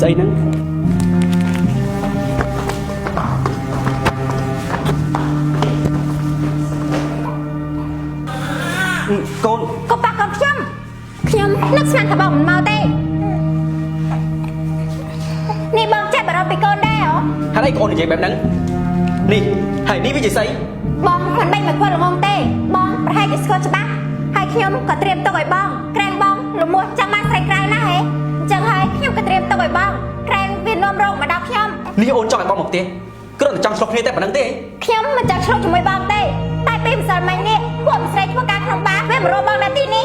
sấy nắng cô bác con nhom nước sang thả bỏng màu tê nè bong chạy vào đâu bị con đây hả hai đây con vậy bẹp nắng nè hãy đi với chị sấy bong phần bay mà quên là ngon tê bong hai cái scotch bác hai nhom có tiêm tao gọi bong kren bong lụm mua chẳng mang sai krai na hề chẳng hai nhom có tiêm tao gọi bong kren viên nôm rộng mà đau nhom nè ôn cho cái bong một tia cứ đừng trong sọc này tại bản năng tê nhom mà chẳng sọc cho mấy bong tê tại bìm sờ mày nè cuộn sấy cho cá không bá với một rô bong đã tin đi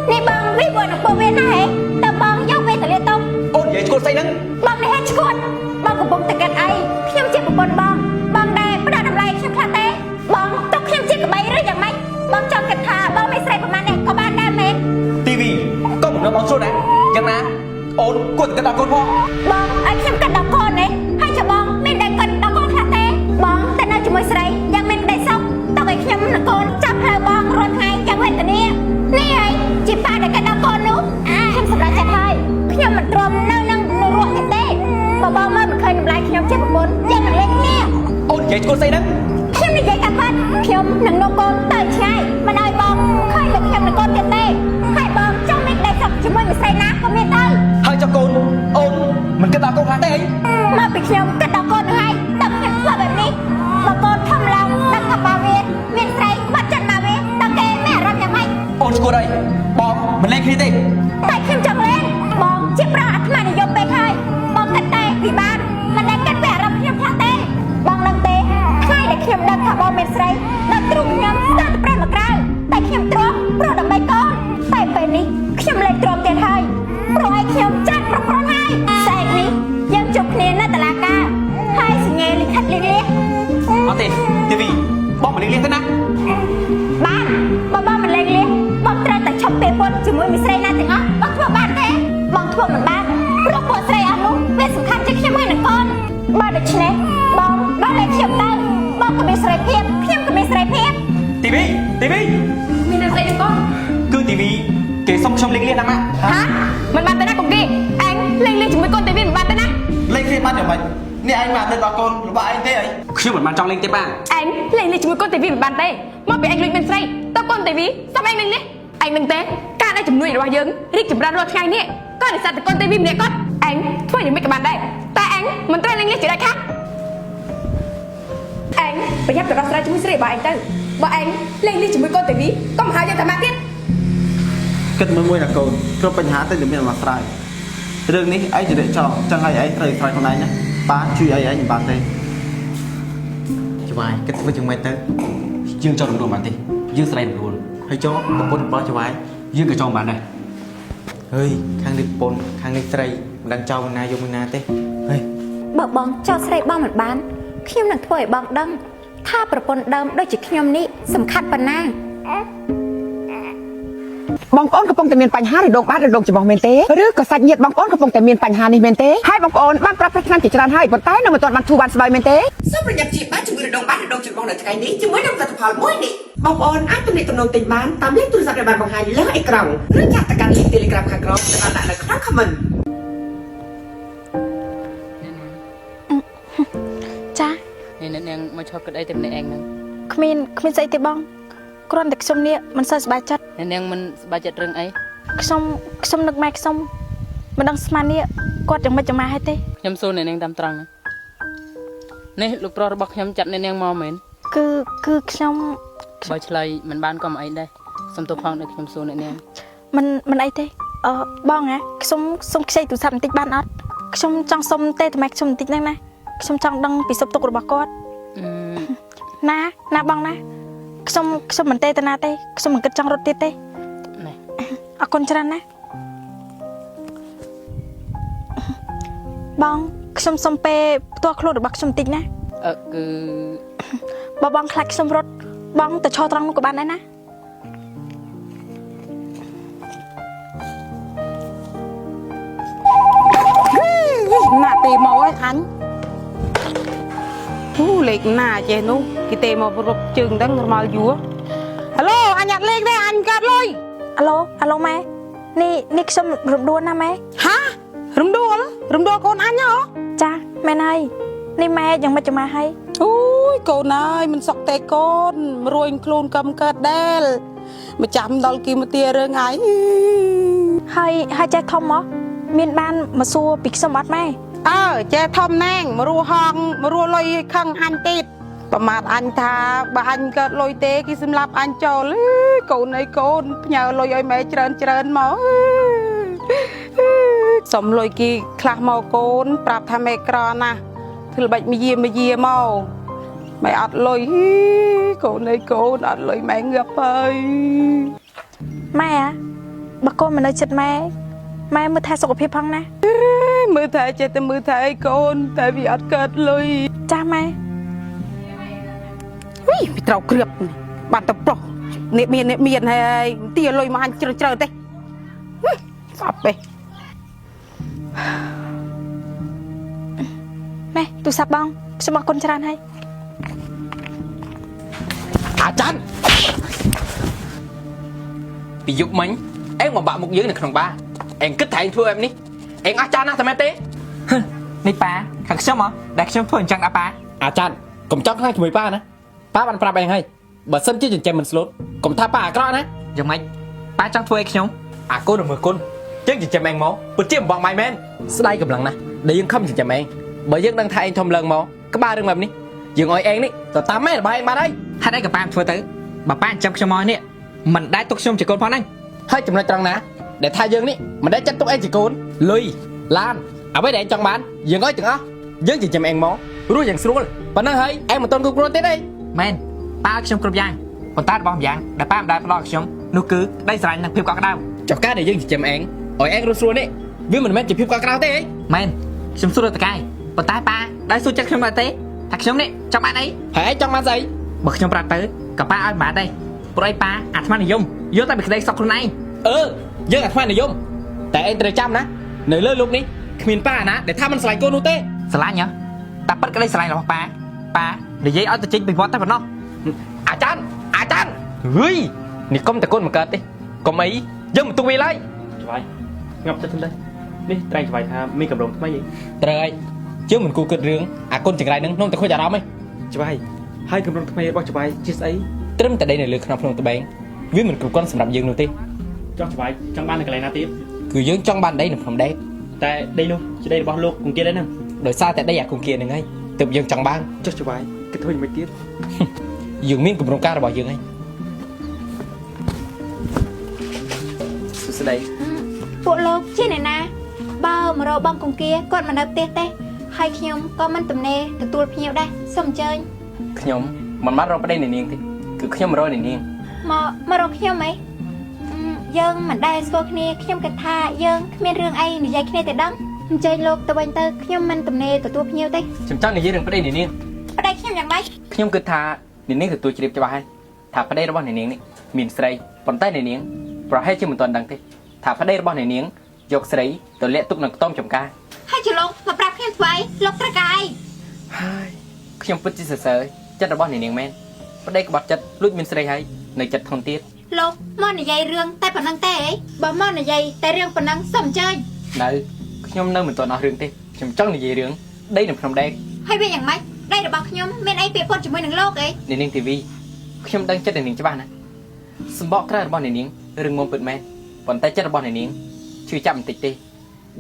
nè bong vi buồn của viên na hề tao bong dốc về thằng liên tông ôn vậy cô say nắng bong này hết chuột bong của bong từ gần ấy nhom chỉ của bong bong đây bắt đầu làm lại nhom khát tê bong tóc nhom chỉ của bay rồi chẳng mấy bong trong kẹt thà bongไม่ใส่ประมาณเนี่ยcó ban đam mến tivi có một nó bóng số này chẳng na ôn quần cái đào con po bong anh nhom cắt đào con này hay cho bong mình đang cắt đào con khát tê bongแต่น่าจะไม่ใส่ยังไม่ได้ซอกต้องไอ้nhomน่ะconจับเพลบองรถให้ยังเว้นแต่เนี่ยนี่ไงจีบปาได้กันดาวคนนู้nhomสำหรับจะให้nhomมันตรมนั่งรวมกันเต้บองมันเคยทำลายnhomเจ็บปวดยังมันเล็กเนี่ย ôn vậy cô say nắng nhomนี่ใหญ่กับพัดnhomหนังนกคนเตยใช่มันเอาบองเคยกับnhomหนังคนเต้ให้บองจ้องไม่ได้สับจะไม่ใส่น้ำก็ไม่ได้ hai cho con ôn mình cái đào con hàng tê มาปิดnhomกระดาคนให้ตับnhomว่าแบบนี้บางคนทำเราตั้งกับมาเวียนใส่บัดจัดมาเวียนตะเกแม่รับยังไง ôn cô đây bong mình lên khi tê แต่nhomจังเล่นบองชิบราดมาในยมไปให้บองกันเตะที่บ้านมันได้กันแหวรับnhomพลาเต้บองลังเตะให้เด็กnhomดังขับบอลเมสไรดังตรุงnhomสร้างแปรมากลางแต่nhomตรองโปรดไม่ก้อนแต่ไปนี้nhomเลยตรองเตียนให้โปรให้nhomจัดโปรให้ใส่นี้ยังจบเนียนหน้าตลาดกาให้สิเงลิขัดเลี้ย เอาเตtivi bong mình lên thế na บ้านบ้ามันเลี้ยบองตราแต่ชอบเปย์ปนจิ๋มวยมิสไรน่าติงอ่ะบองทั่วบ้านเต้บองทั่วเหมือนบ้านโรคปวดไส้อันนู้เวสสำคัญจะเข้มให้หนึ่งก้อนบ้านเด็กชนะบองเลยเข้มได้บองก็มีสไรเพียบก็มีสไรเพียบ tivi tivi มีอะไรหนึ่งก้อน cứ tivi kể xong xong lên nắm á ฮะมันบ้านเต้นะกุ๊กกี้เอ็งเลี้ยจิ๋มวยก้อนเต้วินบ้านเต้นะ lên khi ban được mày nè anh mà tên bà con bà anh thế ấy khi mà trong lên tiếp ba เอ็งเลี้ยจิ๋มวยก้อนเต้วินบ้านเต้มาเป็นเอ็งเลี้ยเป็นไส้ต้าก้อนเต้วิซ้ำเอ็งเลี้ยเอ็งหนึ่งเต้การได้จิ๋มวยระวายยังรีบจิ๋มรันรถไงเนี่ยก็ได้สัตว์ก้อนเต้วินเนี่ยก้อนเอ็งช่วยยังไม่กับบ้านได้แต่เอ็งมันต้องเลี้ยจะได้ค่ะเอ็งไปยับกับเราจะไม่ใช่บ่เอ็งเต้บ่เอ็งเลี้ยจิ๋มวยก้อนเต้วิก็มาหาอย่างธรรมะที่ kết mới môi là cầu cho bệnh há tên được miền mặt trái đường này anh chỉ để cho chẳng hay ấy thời phải con này nhé ba chui ấy anh bạn đây cho ai kết với chúng mày tới dương cho đúng bạn thì dương slay luôn hay cho một bốn bao cho ai dương cái cho bạn này ơi khang đi bốn khang đi slay đang cho mình na vô mình na thế ơi បើបងចោលស្រីបងមិនបានខ្ញុំនឹងធ្វើឲ្យបងដឹងថាប្រពន្ធដើមដូចជាខ្ញុំនេះសំខាន់ប៉ុណ្ណា បងប្អូនកំពុងតែមានបញ្ហារដូងបាត់រដូងច្រមុះមែនទេឬក៏សាច់ញាតិបងប្អូនកំពុងតែមានបញ្ហានេះមែនទេហើយបងប្អូនបានប្រាប់ប្រាថ្នាជាច្រើនហើយប៉ុន្តែនៅមិនទាន់បានធូរបានស្បើយមែនទេសូមប្រញាប់ជាបានជំងឺរដូងបាត់រដូងច្រមុះនៅថ្ងៃនេះជាមួយនឹងផលិតផលមួយនេះបងប្អូនអាចទំនាក់ទំនងទិញបានតាមលេខទូរស័ព្ទដែលបានបង្ហាញលើអេក្រង់ឬចាត់ទៅកាន់លេខ Telegram ខាងក្រោមដែលបានដាក់នៅក្នុង comment ចា នេះនាងមកឈប់គិតអីតែម្នាក់ឯងហ្នឹង គ្មានស្អីទេបងគ្រាន់តែខ្ញុំនេះមិនសូវសប្បាយចិត្ត នាងមិនសប្បាយចិត្តរឿងអី ខ្ញុំនឹកម៉ែខ្ញុំមិនដឹងស្មាននេះគាត់យ៉ាងម៉េចយ៉ាងម៉ាហើយទេ ខ្ញុំសួរនាងតាមត្រង់នេះលោកប្រុសរបស់ខ្ញុំចាត់នាងមកមែន គឺខ្ញុំ បើឆ្លើយមិនបានក៏មិនអីដែរសុំទោសផងដែលខ្ញុំសួរនាង មិនអីទេបងហ៎ខ្ញុំខ្ចីទូរស័ព្ទបន្តិចបានអត់ខ្ញុំចង់សុំទេតែម៉ែខ្ញុំបន្តិចហ្នឹងណាខ្ញុំចង់ដឹងពីសុខទុក្ខរបស់គាត់ណាបងណាខ្ញុំមិនទេតាណាទេខ្ញុំមិនគិតចង់រត់ទៀតទេ នេះ អរគុណច្រើនណាស់បងខ្ញុំសុំពេលផ្ទាល់ខ្លួនរបស់ខ្ញុំបន្តិចណា គឺ បើបងខ្លាចខ្ញុំរត់បងទៅឈរត្រង់នោះក៏បានដែរណា ណាទេមកហើយអញលេខណាចេះនោះគេទេមករត់ជើងដឹងមកយួរហេឡូអញអត់លេខទេអញកាត់លុយ អាឡូម៉ែនេះខ្ញុំរំដួលណាម៉ែ ហារំដួល រំដួលកូនអញហ៎ ចាមែនហើយនេះម៉ែយ៉ាងមិនចាំមកហើយ អូយកូនអើយមិនសុកទេកូនរួយខ្លួនកំកើតដែលមកចាំដល់គីមទារឿងហើយ ហើយចេះធំមកមានបានមកសួរពីខ្ញុំអត់ម៉ែ អើចេះធំណាងមករੂហងមករੂលុយខឹងអញទៀតប្រមាថអញថាបើអញកើតលុយទេគេសម្លាប់អញចោលកូនអីកូនផ្ញើលុយឲ្យម៉ែច្រើនមកសុំលុយគេខ្លះមកកូនប្រាប់ថាម៉ែក្រណាស់ធ្វើល្បិចមកយាមកម៉ែអត់លុយកូនអីកូនអត់លុយម៉ែងើបហើយ ម៉ែបើកូនមិននៅចិត្តម៉ែមើលថែសុខភាពផងណា មើលថែចេះតែមើលថែអីកូនតែវាអត់កើតលុយ ចាម៉ែ វីវាត្រូវគ្រាបបានតែប្រុសអ្នកមានហើយទីលុយមកអញច្រើនទេស្អប់ពេក ម៉ែទូរស័ព្ទបងខ្ញុំអរគុណច្រើនហើយ អាចារ្យពីយុគមិញអេងមកបាក់មុខយើងនៅក្នុងបារអេងគិតថាអេងធ្វើអេមនេះអេងអស់ចានណាស់តែមែនទេនេះប៉ាខាងខ្ញុំហ៎ដែលខ្ញុំធ្វើអញ្ចឹងប៉ាអាចារ្យកុំចង់ខ្លាំងជាមួយប៉ាណាប៉ាបានប្រាប់អេងហើយបើសិនជាចិញ្ចឹមមិនស្លូតកុំថាប៉ាអាក្រក់ណាយ៉ាងម៉េចប៉ាចង់ធ្វើឲ្យខ្ញុំអាកូនរមើគុណយើងចិញ្ចឹមអេងមកពិតជាបំបងម៉ៃមែនស្ដាយកម្លាំងណាស់ដែលយើងខំចិញ្ចឹមអេងបើយើងដឹងថាអេងធំឡើងមកក្បាលរឿងបែបនេះយើងឲ្យអេងនេះទៅតាមម៉ែរបស់អេងបានហើយហេតុអីក៏ប៉ាធ្វើទៅបើប៉ាចិញ្ចឹមខ្ញុំមកនេះមិនដែលទុកខ្ញុំជាកូនផងហ្នឹងហើយចំណុចត្រង់ណាដែលថាយើងនេះមិនដែលចាត់ទុកអេងជាកូនលុយឡានអ្វីដែលអេងចង់បានយើងឲ្យទាំងអស់យើងចិញ្ចឹមអេងមករស់យ៉ាងស្រួលប៉ុណ្ណឹងហើយអេងមិនទាន់គ្រប់គ្រាន់ទេទេមែនប៉ាឲ្យខ្ញុំគ្រប់យ៉ាងប៉ុន្តែរបស់ម្យ៉ាងដែលប៉ាមិនដែលផ្ដល់ឲ្យខ្ញុំនោះគឺក្តីស្រឡាញ់និងភាពកក់ក្ដៅចុះការដែលយើងចិញ្ចឹមអេងឲ្យអេងរស់ស្រួលនេះវាមិនមែនជាភាពកក់ក្ដៅទេមែនខ្ញុំសួរទៅកាយប៉ុន្តែប៉ាដែលសួរចិត្តខ្ញុំដែរទេថាខ្ញុំនេះចង់បានអីហើយអេងចង់បានស្អីបើខ្ញុំប្រាប់ទៅក៏ប៉ាឲ្យមិនបានដែរព្រោះអីប៉ាអាត្មានិយមយកតែពីក្តីសុខខ្លួនឯងយើងអាត្មានិយមតែអេងត្រូវចាំណានៅលើលោកនេះគ្មានប៉ាណាដែលថាមិនស្រឡាញ់កូននោះទេស្រឡាញ់ហ៎តែប៉ិតក្តីស្រឡាញ់របស់ប៉ានិយាយឲ្យទៅចេញពីវត្តតែប៉ុណ្ណោះអាចារ្យហឺយនេះកុំតែកូនមកកើតទេកុំអីយើងមិនទុកវាឡើយ ច្បាយងាប់ចិត្តទៅនេះត្រែងច្បាយថាមានកម្រងថ្មីអី ត្រូវហើយយើងមិនគួរគិតរឿងអាកូនចង្រៃនឹងក្នុងតែខូចអារម្មណ៍ទេ ច្បាយហើយកម្រងថ្មីរបស់ច្បាយជាស្អី ត្រឹមតែដីនៅលើខ្នងភ្នំត្បែងវាមិនគ្រប់គ្រាន់សម្រាប់យើងនោះទេ ចង់ច្បាយចង់បាននៅកន្លែងណាទៀត គឺយើងចង់បានដីនៅភ្នំដែក តែដីនោះជាដីរបស់លោកគង្គាដែរហ្នឹង ដោយសារតែដីអាគង្គានឹងហើយទើបយើងចង់បាន ចុះច្បាយគិតធ្វើយ៉ាងម៉េចទៀត យើងមានគម្រោងការរបស់យើងហើយសួស្ដី ពួកលោកជាអ្នកណាបើមករកបងកង្គាគាត់មិននៅផ្ទះទេហើយខ្ញុំក៏មិនទំនេរទទួលភ្ញៀវដែរសូមអញ្ជើញ ខ្ញុំមិនបានរកប្តីនៃនាងទេគឺខ្ញុំរកនៃនាង មករកខ្ញុំអីយើងមិនដែលស្គាល់គ្នាខ្ញុំគិតថាយើងគ្មានរឿងអីនិយាយគ្នាទេដឹងអញ្ជើញលោកទៅវិញទៅខ្ញុំមិនទំនេរទទួលភ្ញៀវទេ ខ្ញុំចង់និយាយរឿងប្តីនៃនាង ប្តីខ្ញុំយ៉ាងម៉េច ខ្ញុំគិតថានាងទទួលជ្រាបច្បាស់ហើយថាប្តីរបស់នាងនេះមានស្រីប៉ុន្តែនាងប្រហែលជាមិនទាន់ដឹងទេថាប្តីរបស់នាងយកស្រីទៅលាក់ទុកនៅខ្ទមចំការ ហើយជាលោកមកប្រាប់ខ្ញុំធ្វើអីលោកត្រូវការអី ហើយខ្ញុំពិតជាសរសើរចិត្តរបស់នាងមែនប្តីក្បត់ចិត្តលួចមានស្រីហើយនៅចិត្តធនទៀត លោកមកនិយាយរឿងតែប៉ុណ្្នឹងទេអីបើមកនិយាយតែរឿងប៉ុណ្្នឹងសូមអញ្ជើញ នៅខ្ញុំនៅមិនទាន់អស់រឿងទេខ្ញុំចង់និយាយរឿងដីនៅក្នុងដែក ហើយវាយ៉ាងម៉េចដីរបស់ខ្ញុំមានអីពាក់ព័ន្ធជាមួយនឹងលោកអី នាងធីវីខ្ញុំដឹងចិត្តនាងច្បាស់ណាស់សម្បកក្រៅរបស់នាងរឿងមុំពិតមែនប៉ុន្តែចិត្តរបស់នាងជឿចាប់បន្តិចទេ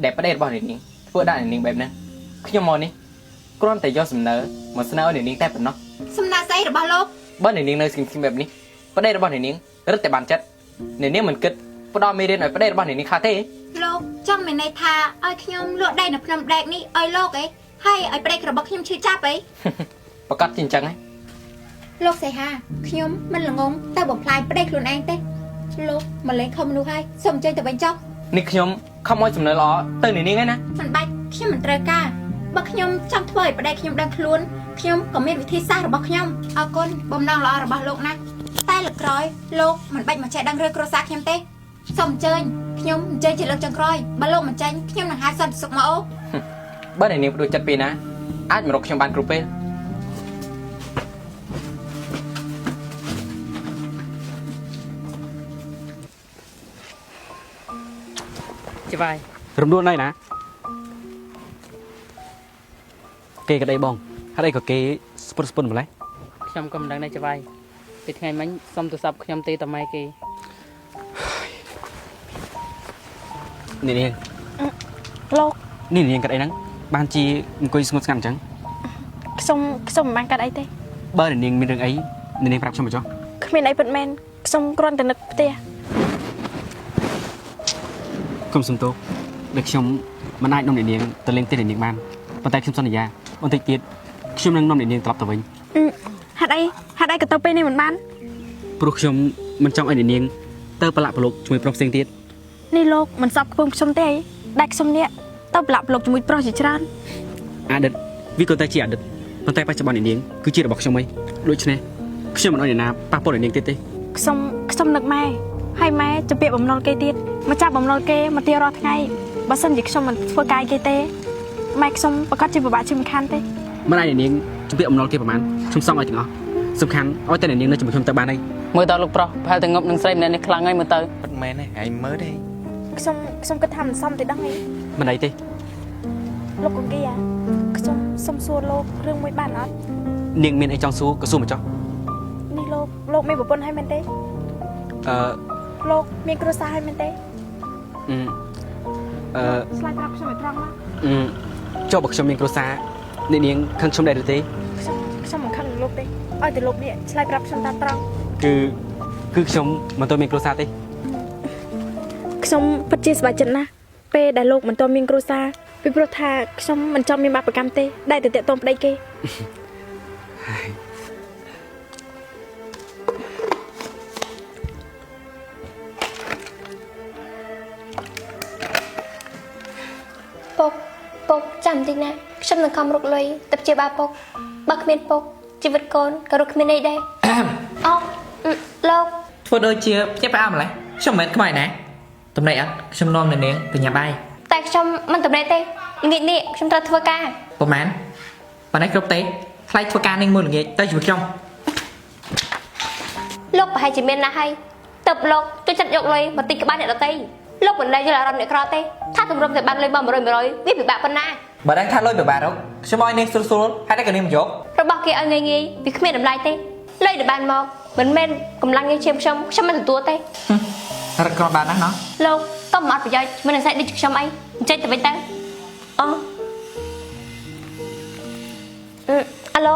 ដែលប្តីរបស់នាងធ្វើដាក់នាងបែបហ្នឹងខ្ញុំមកនេះគ្រាន់តែយកសំណើមកស្នើឲ្យនាងតែប៉ុណ្ណោះ សំណើស្អីរបស់លោក បើនាងនៅស្គមបែបនេះប្តីរបស់នាងរឹតតែបានចិត្តនាងមិនគិតផ្ដោតមេរៀនឲ្យប្តីរបស់នាងខ្លះទេ លោកចង់មានន័យថាឲ្យខ្ញុំលក់ដីនៅភ្នំដែកនេះឲ្យលោកអីហើយឲ្យប្តីរបស់ខ្ញុំឈឺចាប់អី ប្រកាសជាអញ្ចឹងហ៎ លោកសៃហាខ្ញុំមិនល្ងងតែបំផ្លាញប្តីខ្លួនឯងទេលោកមកលេងខំមនុស្សហើយសូមអញ្ជើញទៅវិញចុះ នេះខ្ញុំខំឲ្យសំណើល្អទៅនាងឯណា មិនបាច់ខ្ញុំមិនត្រូវការបើខ្ញុំចង់ធ្វើឲ្យប្តីខ្ញុំដឹងខ្លួនខ្ញុំក៏មានវិធីសាស្ត្ររបស់ខ្ញុំអរគុណបំណងល្អរបស់លោកណាស់តែលើកក្រោយលោកមិនបាច់មកចេះដឹងរឿងគ្រួសារខ្ញុំទេសូមអញ្ជើញខ្ញុំអញ្ជើញជាលើកចុងក្រោយបើលោកមិនចាញ់ខ្ញុំនឹងហៅសន្តិសុខមកអូ បើនាងបដួចចិត្តពេលណាអាចមករកខ្ញុំបានគ្រប់ពេល ច្បាយ រំដួលណៃណា គេក៏ដីបងហើយអីក៏គេស្ពុតម្លេះ ខ្ញុំក៏មិនដឹងដែរច្បាយពីថ្ងៃមិញសុំទូរស័ព្ទខ្ញុំទេតម៉ែគេ នេះនាង លោក នេះនាងកាត់អីហ្នឹងបានជាអង្គុយស្ងប់ស្ងាត់អញ្ចឹង ខ្ញុំមិនបានកាត់អីទេ បើនាងមានរឿងអីនាងប្រាប់ខ្ញុំមកចុះ គ្មានអីពិតមែនខ្ញុំគ្រាន់តែនឹកផ្ទះ គុំសំទោសដែលខ្ញុំមិនអាចនាំនាងទៅលេងផ្ទះនាងបានប៉ុន្តែខ្ញុំសន្យាបន្តិចទៀតខ្ញុំនឹងនាំនាងត្រឡប់ទៅវិញ ហេតុអីក៏ទៅពេលនេះមិនបាន ព្រោះខ្ញុំមិនចង់ឲ្យនាងទៅប្រឡាក់ប្រឡូកជាមួយប្រុសផ្សេងទៀត នេះលោកមិនសពខ្ពើមខ្ញុំទេដែលខ្ញុំនេះទៅប្រឡាក់ប្រឡូកជាមួយប្រុសជាច្រើន អតីតវាក៏តែជាអតីតប៉ុន្តែបច្ចុប្បន្ននាងគឺជារបស់ខ្ញុំឯងដូច្នេះខ្ញុំមិនឲ្យអ្នកណាប៉ះពាល់នាងទៀតទេ ខ្ញុំនឹកម៉ែហើយម៉ែជំពាក់បំណុលគេទៀតមកចាប់បំណុលគេមកទៀតរាល់ថ្ងៃបើសិនជាខ្ញុំមិនធ្វើកាយគេទេម៉ែខ្ញុំប្រកាសជាពិបាកជាមិនខានទេ មិនឲ្យនាងជំពាក់បំណុលគេប្រហែលខ្ញុំសងឲ្យទាំងអស់សំខាន់ឲ្យតែនាងនៅជាមួយខ្ញុំទៅបានហើយ មើលតើលោកប្រុសប្រហែលតែងប់នឹងស្រីម្នាក់នេះខ្លាំងហើយមើលទៅ ពិតមែនទេឯងមើលទេ ខ្ញុំគិតថាមិនសមទេដឹងអី មិនអីទេ លោកកងគីខ្ញុំសុំសួរលោករឿងមួយបានអត់ នាងមានអីចង់សួរក៏សួរមកចុះ នេះលោកមានប្រពន្ធហើយមែនទេ លោកមានគ្រួសារហើយមែនទេ ឆ្លើយប្រាប់ខ្ញុំឲ្យត្រង់ណា ចុះបើខ្ញុំមានគ្រួសារនាងខឹងខ្ញុំដែរឬទេ ខ្ញុំមិនខឹងនឹងលោកទេឲ្យតែលោកនេះឆ្លើយប្រាប់ខ្ញុំតាមត្រង់ គឺខ្ញុំមិនទាន់មានគ្រួសារទេ ខ្ញុំពិតជាសប្បាយចិត្តណាស់ពេលដែលលោកមិនទាន់មានគ្រួសារពីព្រោះថាខ្ញុំមិនចង់មានបាបកម្មទេដែលតែតាក់ទងប្តីគេ ពុកចាំតិចណាខ្ញុំនឹងខំរកលុយទៅជាបាពុកបើគ្មានពុកជីវិតកូនក៏រកគ្មានអីដែរអូលោក ធ្វើដូចជាផ្ទះផ្អាម្លេះខ្ញុំមិនមែនខ្មៅណាតំណែងអត់ខ្ញុំនាំនាងទៅញ៉ាំបាយ តែខ្ញុំមិនតម្រេចទេល្ងាចនេះខ្ញុំត្រូវធ្វើការ ប្រហែលប៉ុន្តែគ្រប់ទេថ្លៃធ្វើការនេះមួយល្ងាចទៅជាមួយខ្ញុំ លោកប្រហែលជាមានណាស់ហើយទៅលោកជួយចាត់យកលុយមកតិចក្បាលអ្នកដទៃលោកមិនដែលយល់អារម្មណ៍អ្នកក្រទេថាទម្រាំតែបានលុយមក100វាពិបាកប៉ុណ្ណា បើដឹងថាលុយពិបាករកខ្ញុំឲ្យនាងស្រួលហើយតែក៏នាងមិនយក របស់គេឲ្យងាយវាគ្មានតម្លៃទេលុយដែលបានមកមិនមែនកម្លាំងយើងឈាមខ្ញុំមិនទទួលទេ រកគ្រាន់បានណាស់ណោះ លោកក៏មិនអត់ប្រយោជន៍មិននឹងស្អែកដូចខ្ញុំអីអញ្ចឹងទៅវិញទៅអូអាឡូ